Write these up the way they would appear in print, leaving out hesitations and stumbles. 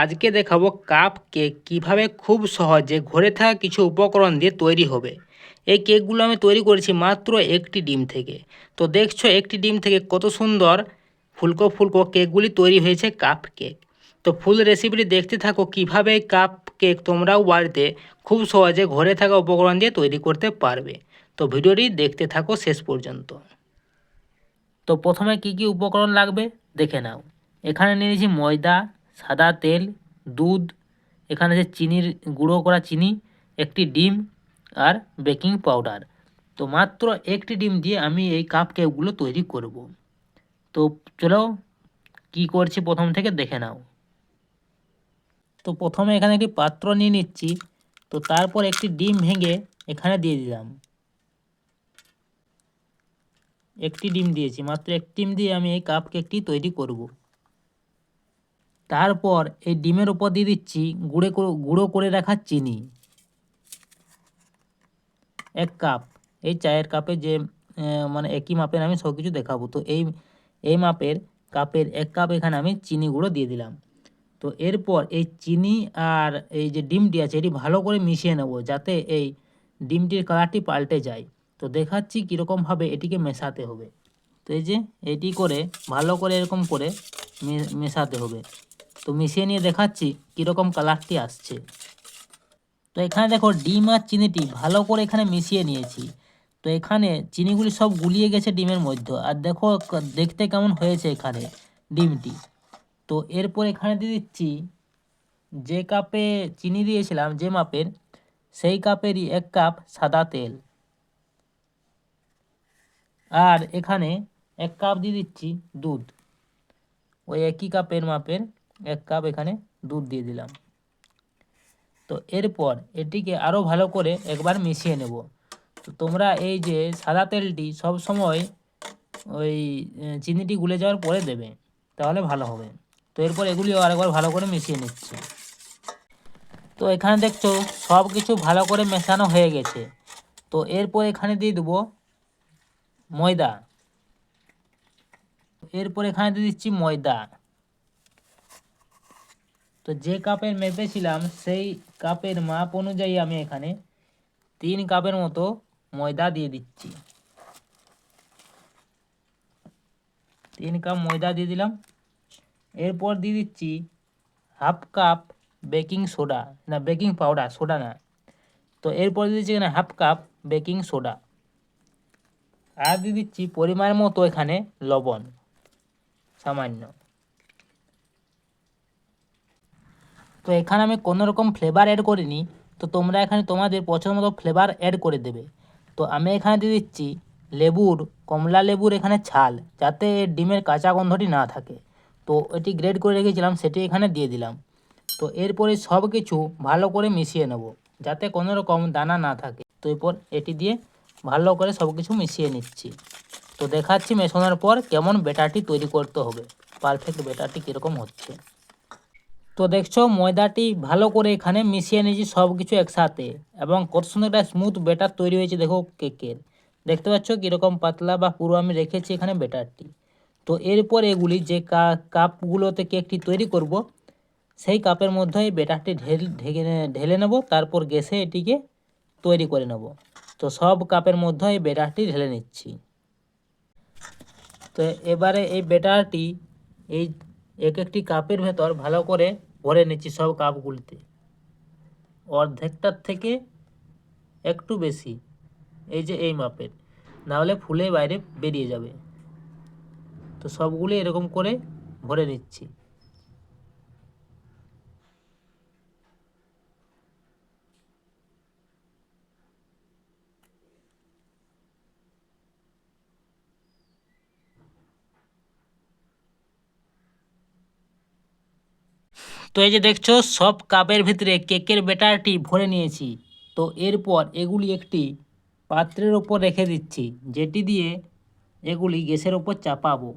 আজকে দেখাবো cup cake কিভাবে খুব সহজে ঘরে থাকা কিছু উপকরণ দিয়ে তৈরি হবে। এই কেকগুলো আমি তৈরি করেছি মাত্র একটি ডিম থেকে। তো দেখছো একটি ডিম থেকে কত সুন্দর ফুলকো ফুলকো কেকগুলি তৈরি হয়েছে কাপ কেক। তো ফুল রেসিপিটি দেখতে থাকো কিভাবে এই কাপ কেক তোমরাও বাড়িতে খুব সহজে ঘরে থাকা উপকরণ দিয়ে তৈরি করতে পারবে। তো ভিডিওটি দেখতে থাকো শেষ পর্যন্ত। তো প্রথমে কি কি উপকরণ লাগবে দেখে নাও। এখানে নিয়েছি ময়দা, সাদা তেল, দুধ, এখানে আছে চিনির গুঁড়ো করা চিনি, একটি ডিম আর বেকিং পাউডার। তো মাত্র একটি ডিম দিয়ে আমি এই কাপ কেকগুলো তৈরি করব। তো চলো কি করছি প্রথম থেকে দেখে নাও। তো প্রথমে এখানে একটি পাত্র নিয়ে নিচ্ছি। তো তারপর একটি ডিম ভেঙে এখানে দিয়ে দিলাম। একটি ডিম দিয়েছি, মাত্র একটি ডিম দিয়ে আমি এই কাপ কেকটি তৈরি করব। তারপর এই ডিমের উপর দিয়ে দিচ্ছি গুঁড়ো করে রাখা চিনি 1 কাপ। এই চায়ের কাপে যে মানে একই মাপের আমি সব কিছু দেখাবো। তো এই মাপের কাপের 1 কাপ এখানে আমি চিনি গুঁড়ো দিয়ে দিলাম। তো এরপর এই চিনি আর এই যে ডিমটি আছে এটি ভালো করে মিশিয়ে নেব যাতে এই ডিমটির কালারটি পাল্টে যায়। তো দেখাচ্ছি কীরকমভাবে এটিকে মেশাতে হবে। তো এই যে এটি করে ভালো করে এরকম করে মেশাতে হবে। তো মিশিয়ে নিয়ে দেখাচ্ছি কীরকম কালারটি আসছে। তো এখানে দেখো ডিম আর চিনিটি ভালো করে এখানে মিশিয়ে নিয়েছি। তো এখানে চিনিগুলি সব গুলিয়ে গেছে ডিমের মধ্যে, আর দেখো দেখতে কেমন হয়েছে এখানে ডিমটি। তো এরপর এখানে দিয়ে দিচ্ছি যে কাপে চিনি দিয়েছিলাম যে মাপের, সেই কাপেরই 1 কাপ সাদা তেল। আর এখানে 1 কাপ দিয়ে দিচ্ছি দুধ। ওই একই কাপের মাপের 1 কাপ এখানে দুধ দিয়ে দিলাম। তো এরপর এটিকে আরও ভালো করে একবার মিশিয়ে নেব। তো তোমরা এই যে সাদা তেলটি সব সময় ওই চিনিটি গুলে যাওয়ার পরে দেবে, তাহলে ভালো হবে। তো এরপর এগুলিও আরেকবার ভালো করে মিশিয়ে নিচ্ছি। তো এখানে দেখছো সব কিছু ভালো করে মেশানো হয়ে গেছে। তো এরপর এখানে দিয়ে দেবো ময়দা। এরপর এখানে দিয়ে দিচ্ছি ময়দা। তো যে কাপের মেপেছিলাম সেই কাপের মাপ অনুযায়ী আমি এখানে 3 কাপের মতো ময়দা দিয়ে দিচ্ছি। 3 কাপ ময়দা দিয়ে দিলাম। এরপর দিয়ে দিচ্ছি 1/2 কাপ বেকিং সোডা, না বেকিং পাউডার, সোডা না। তো এরপর দিয়ে দিচ্ছি এখানে 1/2 কাপ বেকিং সোডা। আর দিয়ে দিচ্ছি পরিমাণ মতো এখানে লবণ, সামান্য। তো এখানে আমি কোনো রকম ফ্লেভার অ্যাড করিনি। তো তোমরা এখানে তোমাদের পছন্দ মতো ফ্লেভার অ্যাড করে দেবে। তো আমি এখানে দিয়ে দিচ্ছি কমলা লেবুর এখানে ছাল, যাতে ডিমের কাঁচা গন্ধটি না থাকে। তো এটি গ্রেড করে রেখেছিলাম, সেটি এখানে দিয়ে দিলাম। তো এরপরে সব কিছু ভালো করে মিশিয়ে নেব যাতে কোনো রকম দানা না থাকে। তো এরপর এটি দিয়ে ভালো করে সব কিছু মিশিয়ে নিচ্ছি। তো দেখাচ্ছি মেশানোর পর কেমন ব্যাটারটি তৈরি করতে হবে, পারফেক্ট ব্যাটারটি কীরকম হচ্ছে। তো দেখছো ময়দাটি ভালো করে এখানে মিশিয়ে নিয়েছি সব কিছু একসাথে, এবং কত সুন্দর একটা স্মুথ ব্যাটার তৈরি হয়েছে দেখো কেকের। দেখতে পাচ্ছ কীরকম পাতলা বা পুরো আমি রেখেছি এখানে ব্যাটারটি। তো এরপর এগুলি যে কাপগুলোতে কেকটি তৈরি করব, সেই কাপের মধ্যে এই ব্যাটারটি ঢেলে নেব। তারপর গ্যাসে এটিকে তৈরি করে নেব। তো সব কাপের মধ্যে এই ব্যাটারটি ঢেলে নিচ্ছি। তো এবারে এই ব্যাটারটি এই একটি কাপের ভেতর ভালো করে ভরে নিচ্ছি সব কাপগুলিতে, অর্ধেকটার থেকে একটু বেশি, এই যে এই মাপের, নাহলে ফুলে বাইরে বেরিয়ে যাবে। তো সবগুলি এরকম করে ভরে নিচ্ছি। তো এই যে দেখছো সব কাপের ভিতরে কেকের ব্যাটারটি ভরে নিয়েছি। তো এরপর এগুলি একটি পাত্রের ওপর রেখে দিচ্ছি, যেটি দিয়ে এগুলি গ্যাসের ওপর চাপাবো।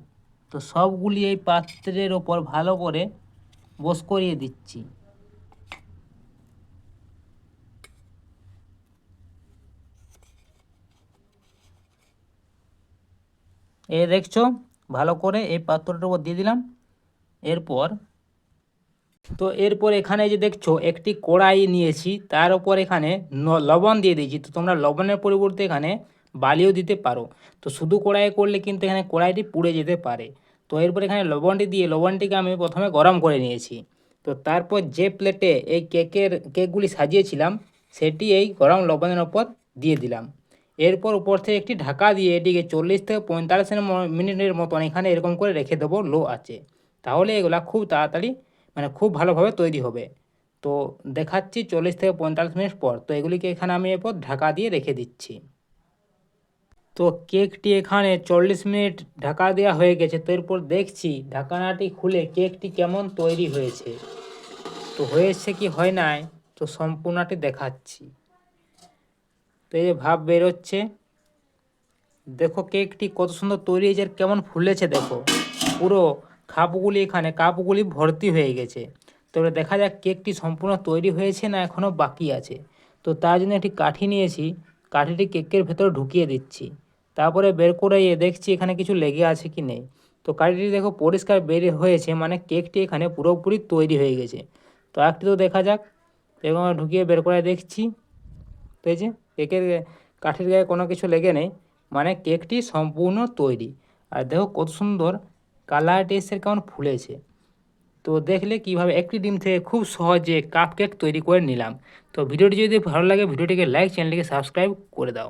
তো সবগুলি এই পাত্রের ওপর ভালো করে বস করিয়ে দিচ্ছি। এই দেখছো ভালো করে এই পাত্রটার উপর দিয়ে দিলাম। এরপর তো এরপর এখানে যে দেখছো একটি কড়াই নিয়েছি, তার উপর এখানে লবণ দিয়ে দিয়েছি। তো তোমরা লবণের পরিবর্তে এখানে বালিও দিতে পারো। তো শুধু কড়াইয়ে করলে কিন্তু এখানে কড়াইটি পুড়ে যেতে পারে। তো এরপর এখানে লবণটি দিয়ে লবণটিকে আমি প্রথমে গরম করে নিয়েছি। তো তারপর যে প্লেটে এই কেকগুলি সাজিয়েছিলাম সেটি এই গরম লবণের ওপর দিয়ে দিলাম। এরপর উপর থেকে একটি ঢাকা দিয়ে এটিকে 40 থেকে 45 মিনিটের মতন এখানে এরকম করে রেখে দেবো লো আঁচে। তাহলে এগুলা খুব তাড়াতাড়ি খুব ভালোভাবে তৈরি হবে। তো দেখাচ্ছি 40 থেকে 45 মিনিট পর। তো এগুলিকে এখানে আমি এরপর ঢাকা দিয়ে রেখে দিচ্ছি। তো কেকটি এখানে 40 মিনিট ঢাকা দেওয়া হয়ে গেছে। তো এরপর দেখছি ঢাকনাটি খুলে কেকটি কেমন তৈরি হয়েছে। তো হয়েছে কি হয় নাই তো সম্পূর্ণটি দেখাচ্ছি। তো এই যে ভাব বেরোচ্ছে, দেখো কেকটি কত সুন্দর তৈরি হয়েছে আর কেমন ফুলেছে দেখো। পুরো কাপগুলি ভর্তি হয়ে গেছে। তবে দেখা যাক কেকটি সম্পূর্ণ তৈরি হয়েছে না এখনও বাকি আছে। তো তার জন্য একটি কাঠি নিয়েছি, কাঠিটি কেকের ভেতরে ঢুকিয়ে দিচ্ছি। তারপরে বের করে দেখছি এখানে কিছু লেগে আছে কি নেই। তো কাঠিটি দেখো পরিষ্কার বের হয়েছে, মানে কেকটি এখানে পুরোপুরি তৈরি হয়ে গেছে। তো একটি তো দেখা যাক, এরকম ঢুকিয়ে বের করে দেখছি। তো এই যে কেকের কাঠির গায়ে কোনো কিছু লেগে নেই, মানে কেকটি সম্পূর্ণ তৈরি। আর দেখো কত সুন্দর কালারটি এসে কেমন ফুলেছে। তো দেখলে কিভাবে একটি ডিম থেকে খুব সহজে কাপ কেক তৈরি করে নিলাম। তো ভিডিওটি যদি ভালো লাগে ভিডিওটিকে লাইক, চ্যানেলটিকে সাবস্ক্রাইব করে দাও।